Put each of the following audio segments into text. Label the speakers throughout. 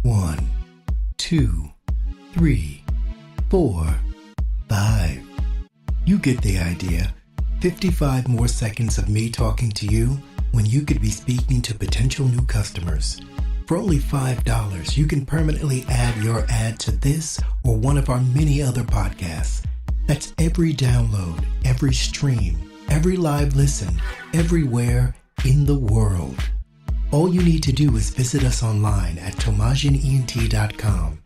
Speaker 1: 1, 2, 3, 4, 5. You get the idea. 55 more seconds of me talking to you when you could be speaking to potential new customers. For only $5, you can permanently add your ad to this or one of our many other podcasts. That's every download, every stream, every live listen, everywhere in the world. All you need to do is visit us online at tomasinent.com.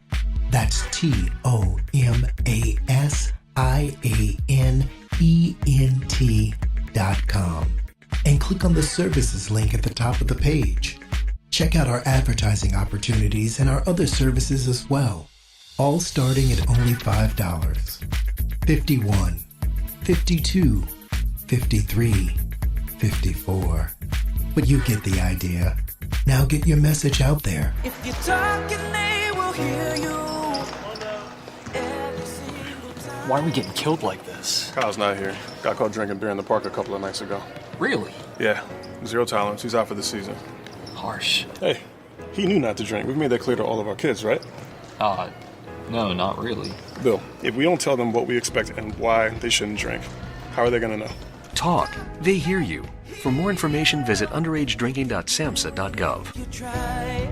Speaker 1: That's TOMASIANENT.com. And click on the services link at the top of the page. Check out our advertising opportunities and our other services as well, all starting at only $5. 51, 52, 53, 54. But you get the idea. Now get your message out there.
Speaker 2: If you're talking, they will hear you.
Speaker 3: Why are we getting killed like this?
Speaker 4: Kyle's not here. Got caught drinking beer in the park a couple of nights ago.
Speaker 3: Really?
Speaker 4: Yeah, 0 tolerance. He's out for the season.
Speaker 3: Harsh.
Speaker 4: Hey, he knew not to drink. We've made that clear to all of our kids, right?
Speaker 3: No, not really.
Speaker 4: Bill, if we don't tell them what we expect and why they shouldn't drink, how are they going to know?
Speaker 5: Talk. They hear you. For more information, visit underagedrinking.samhsa.gov.
Speaker 2: You try.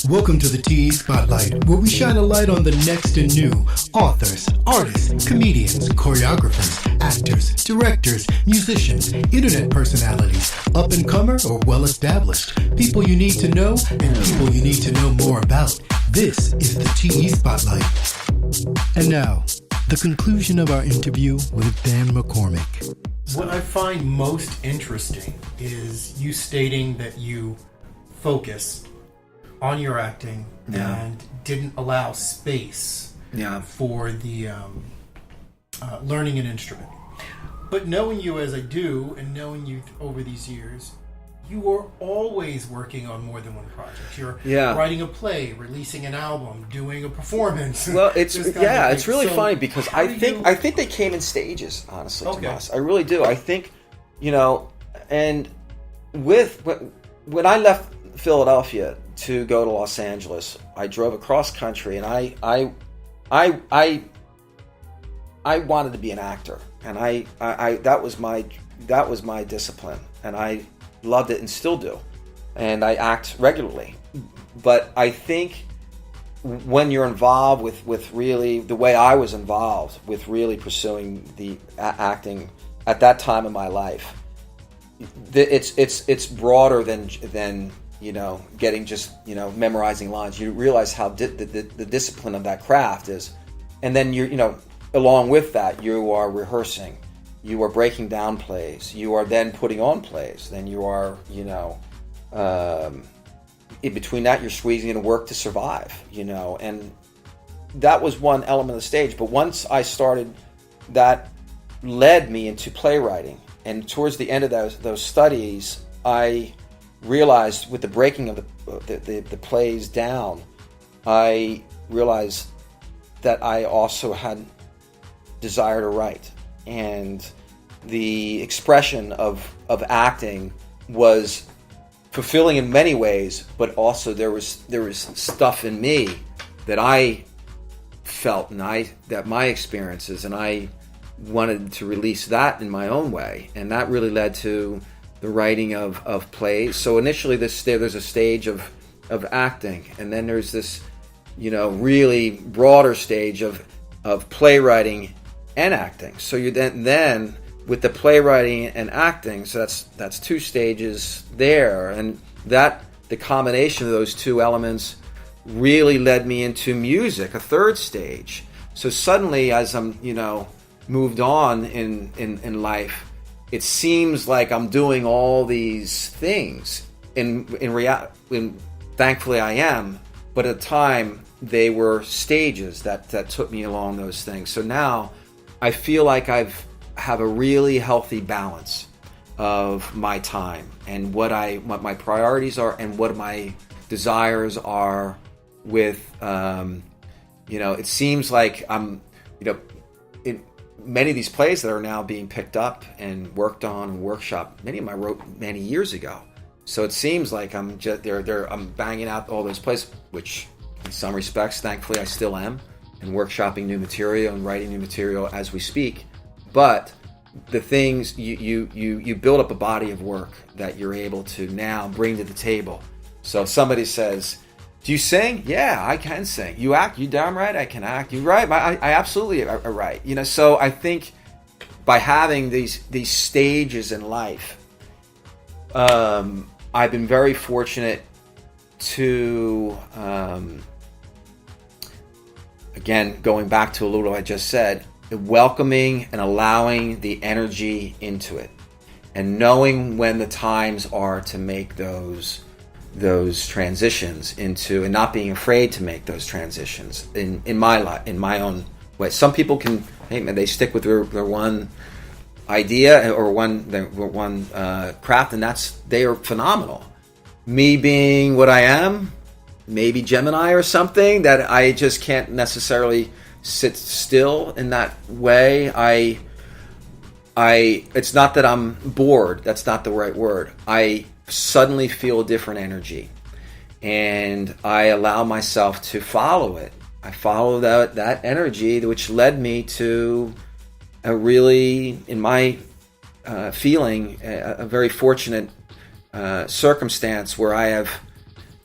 Speaker 1: Welcome to the TE Spotlight, where we shine a light on the next and new authors, artists, comedians, choreographers, actors, directors, musicians, internet personalities, up-and-comer or well-established, people you need to know and people you need to know more about. This is the TE Spotlight. And now, the conclusion of our interview with Dan McCormick. What I find most interesting is you stating that you focused on your acting and didn't allow space for the learning an instrument. But knowing you as I do, and knowing you over these years, you are always working on more than one project. You're writing a play, releasing an album, doing a performance.
Speaker 6: Well, it's really funny because I think they came in stages, honestly, Tomas. I really do. I think, and when I left Philadelphia to go to Los Angeles, I drove across country, and I wanted to be an actor, and I that was my discipline, and I loved it and still do, and I act regularly. But I think when you're involved with really the way I was involved with really pursuing the acting at that time in my life, it's broader than getting just memorizing lines. You realize how the discipline of that craft is, and then you're along with that you are rehearsing. You are breaking down plays. You are then putting on plays. Then you are, in between that, you're squeezing in work to survive, And that was one element of the stage. But once I started, that led me into playwriting. And towards the end of those studies, I realized with the breaking of the plays down, I realized that I also had desire to write. And the expression of acting was fulfilling in many ways, but also there was stuff in me that I felt and that my experiences, and I wanted to release that in my own way, and that really led to the writing of plays. So initially there's a stage of acting, and then there's this really broader stage of playwriting and acting. So you then with the playwriting and acting, so that's two stages there, and that the combination of those two elements really led me into music, a third stage. So suddenly, as I'm moved on in life, it seems like I'm doing all these things. In reality, thankfully I am, but at the time they were stages that took me along those things. So now I feel like I have a really healthy balance of my time and what my priorities are and what my desires are. With it seems like I'm in many of these plays that are now being picked up and worked on and workshopped. Many of them I wrote many years ago. So it seems like I'm banging out all those plays, which in some respects, thankfully, I still am, and workshopping new material and writing new material as we speak. But the things you build up a body of work that you're able to now bring to the table. So if somebody says, "Do you sing?" "Yeah, I can sing." "You act?" "You damn right I can act." "You write?" I absolutely write. You know, so I think by having these stages in life, I've been very fortunate to, again, going back to a little I just said, welcoming and allowing the energy into it, and knowing when the times are to make those transitions into, and not being afraid to make those transitions in my life, in my own way. Some people can, hey man, they stick with their one idea or one craft, and they are phenomenal. Me being what I am, maybe Gemini or something, that I just can't necessarily sit still in that way. It's not that I'm bored, that's not the right word. I suddenly feel a different energy, and I allow myself to follow it. I follow that energy, which led me to a really, in my feeling, a very fortunate circumstance where I have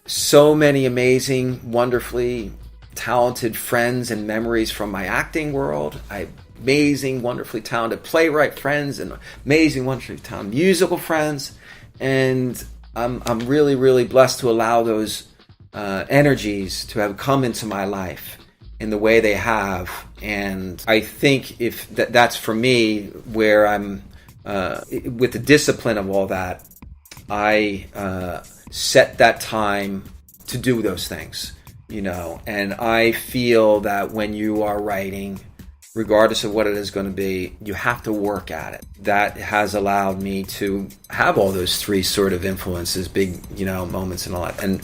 Speaker 6: so many amazing, wonderfully talented friends and memories from my acting world. I have amazing, wonderfully talented playwright friends and amazing, wonderfully talented musical friends. And I'm really, really blessed to allow those energies to have come into my life in the way they have. And I think if that's for me where I'm with the discipline of all that, I set that time to do those things, you know. And I feel that when you are writing, regardless of what it is going to be, you have to work at it. That has allowed me to have all those three sort of influences, big, you know, moments and all that. And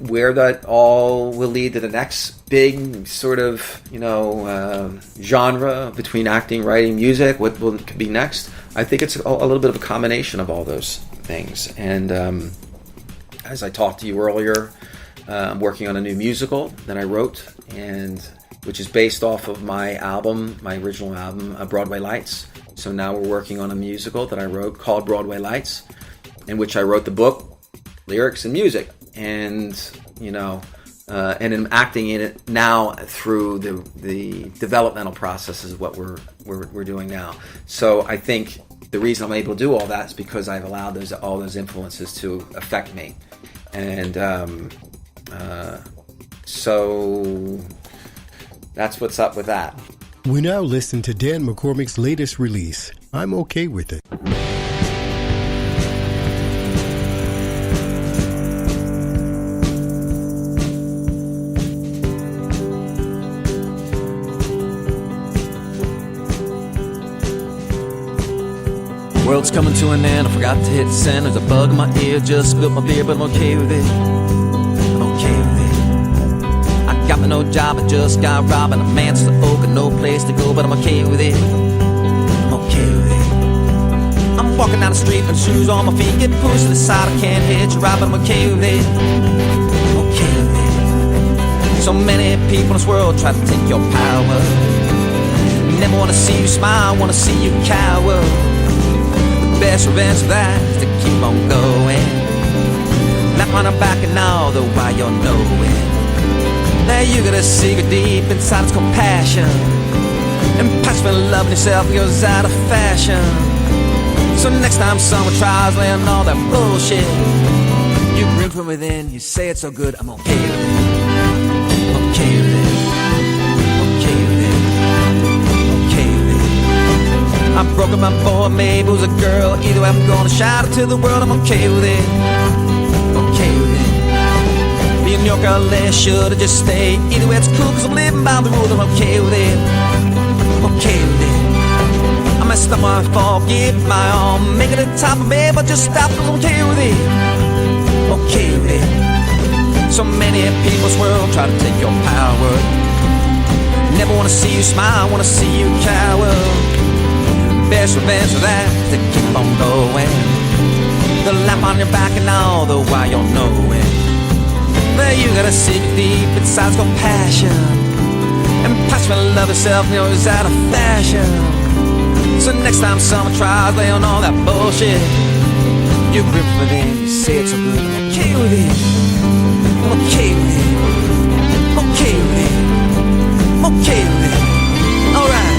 Speaker 6: where that all will lead to the next big sort of, you know, genre between acting, writing, music, what will be next, I think it's a little bit of a combination of all those things. And as I talked to you earlier, I'm working on a new musical that I wrote, and which is based off of my album, my original album, Broadway Lights. So now we're working on a musical that I wrote called Broadway Lights, in which I wrote the book, lyrics, and music. And, you know, and I'm acting in it now through the developmental processes of what we're doing now. So I think the reason I'm able to do all that is because I've allowed all those influences to affect me. And so that's what's up with that.
Speaker 1: We now listen to Dan McCormick's latest release, I'm Okay With It.
Speaker 2: World's coming to an end, I forgot to hit send. There's a bug in my ear, just spilled my beer, but I'm okay with it. I'm okay with it. I got me no job, I just got robbed, and a man's the oak and no place to go, but I'm okay with it. I'm okay with it. I'm walking down the street with shoes on my feet, get pushed to the side, I can't hitch a ride, but I'm okay with it. I'm okay with it. So many people in this world try to take your power. Never wanna see you smile, wanna see you cower. Best revenge for that is to keep on going, not running back and all the while you're knowing that you got a secret deep inside, it's compassion, and passion for loving yourself goes out of fashion. So next time someone tries laying all that bullshit, you bring from within, you say it's so good, I'm okay with it. I'm okay with it. I'm okay with it. I'm broken, my boy, maybe it was a girl. Either way, I'm gonna shout it to the world. I'm okay with it. Okay with it. Me and New York, LA should've just stayed. Either way, it's cool, cause I'm living by the rules. I'm okay with it. Okay with it. I messed up my fault, give my all. Make it the top of it, but just stop, cause I'm okay with it. Okay with it. So many people in this world try to take your power. Never wanna see you smile, wanna see you cower. Best revenge for that is to keep on going, The lap on your back and all the while you're knowing that you got a secret deep inside, it's called passion. And passion for love itself, you know, is out of fashion. So next time someone tries laying all that bullshit, you grip for them, you say it's so good, I'm okay with it. I'm okay with it. I'm okay with it. I'm okay with it. Alright.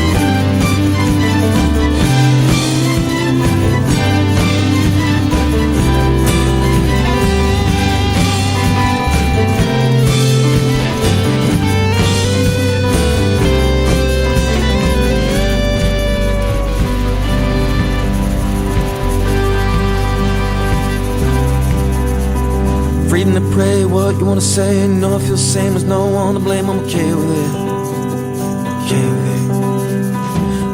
Speaker 2: Freedom to pray what you wanna say, and know I feel the same, there's no one to blame, I'm okay with it. Okay with it.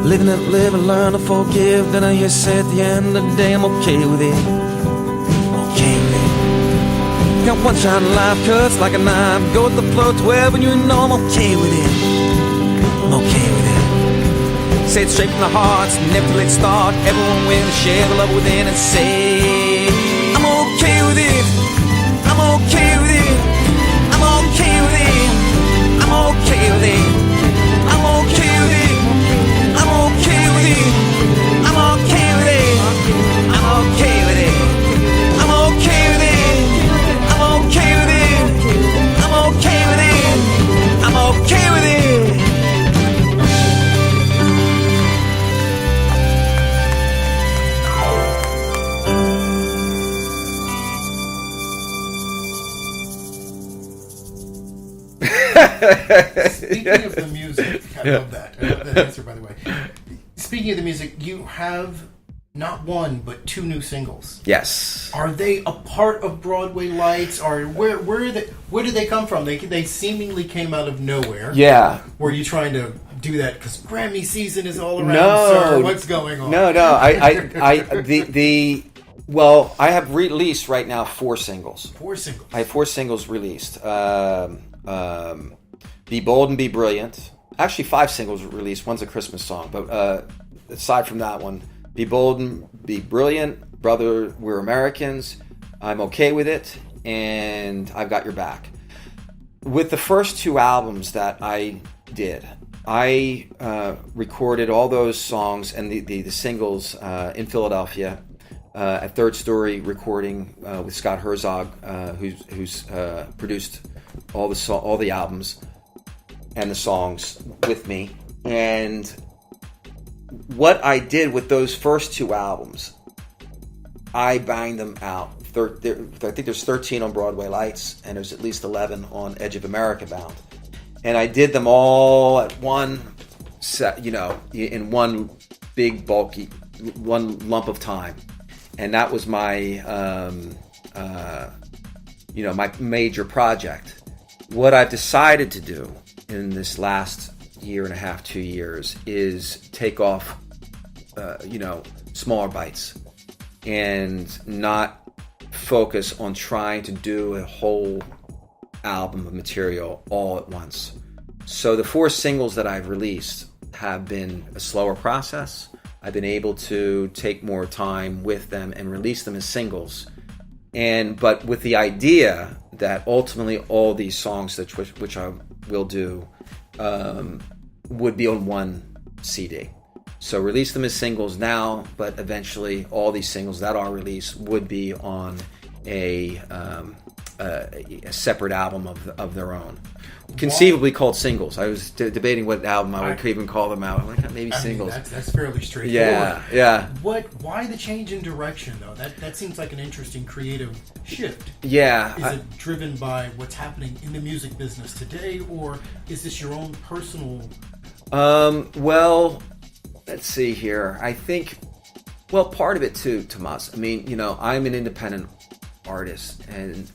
Speaker 2: Living and live and learn to forgive, then I hear say at the end of the day, I'm okay with it. Okay with it. Got one shot in life, cuts like a knife, go with the flow to wherever you know I'm okay with it. I'm okay with it. Say it straight from the heart, it's never too late to start, everyone will share the love within and say, I'm okay with it. I'm okay with it. I'm okay with it. I'm okay with it. I'm okay with it. I'm okay with it. I'm okay with it. I'm okay with it. I'm okay with it. I'm okay with it. I'm okay with it. I'm okay with it.
Speaker 1: Speaking of the music, I love that. I love that answer, by the way. Speaking of the music, you have not one but 2 new singles.
Speaker 6: Yes.
Speaker 1: Are they a part of Broadway Lights, or where did they come from? They seemingly came out of nowhere.
Speaker 6: Yeah.
Speaker 1: Were you trying to do that because Grammy season is all around?
Speaker 6: No.
Speaker 1: Sir, what's going on?
Speaker 6: No. Well, I have released right now 4 singles.
Speaker 1: 4 singles.
Speaker 6: I have 4 singles released. Be Bold and Be Brilliant. Actually, 5 singles released. One's a Christmas song. But aside from that one, Be Bold and Be Brilliant, Brother, We're Americans, I'm Okay With It, and I've Got Your Back. With the first 2 albums that I did, I recorded all those songs and the singles in Philadelphia at Third Story Recording with Scott Herzog, who's produced all the albums and the songs with me. And what I did with those first 2 albums, I banged them out. I think there's 13 on Broadway Lights, and there's at least 11 on Edge of America Bound. And I did them all at one set, in one big bulky, one lump of time. And that was my, my major project. What I've decided to do in this last year and a half, 2 years, is take off, smaller bites and not focus on trying to do a whole album of material all at once. So the 4 singles that I've released have been a slower process. I've been able to take more time with them and release them as singles. But with the idea that ultimately all these songs which I will do would be on one CD. So release them as singles now, but eventually all these singles that are released would be on a separate album of their own, conceivably called singles. I was debating what album I would even call them out. I'm like, maybe singles.
Speaker 1: That's fairly straightforward.
Speaker 6: Yeah.
Speaker 1: Why the change in direction though? That seems like an interesting creative shift.
Speaker 6: Yeah.
Speaker 1: Is it driven by what's happening in the music business today, or is this your own personal?
Speaker 6: Well, let's see here. I think, part of it too, Tomas. I mean, I'm an independent artist, and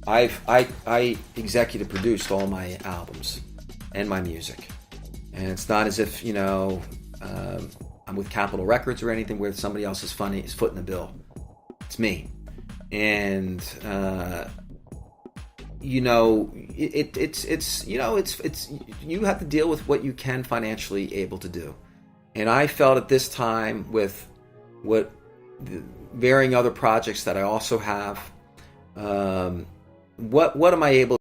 Speaker 6: I executive produced all my albums and my music, and it's not as if I'm with Capitol Records or anything where somebody else is footing the bill. It's me, and it's you have to deal with what you can financially able to do, and I felt at this time with what varying other projects that I also have. What am I able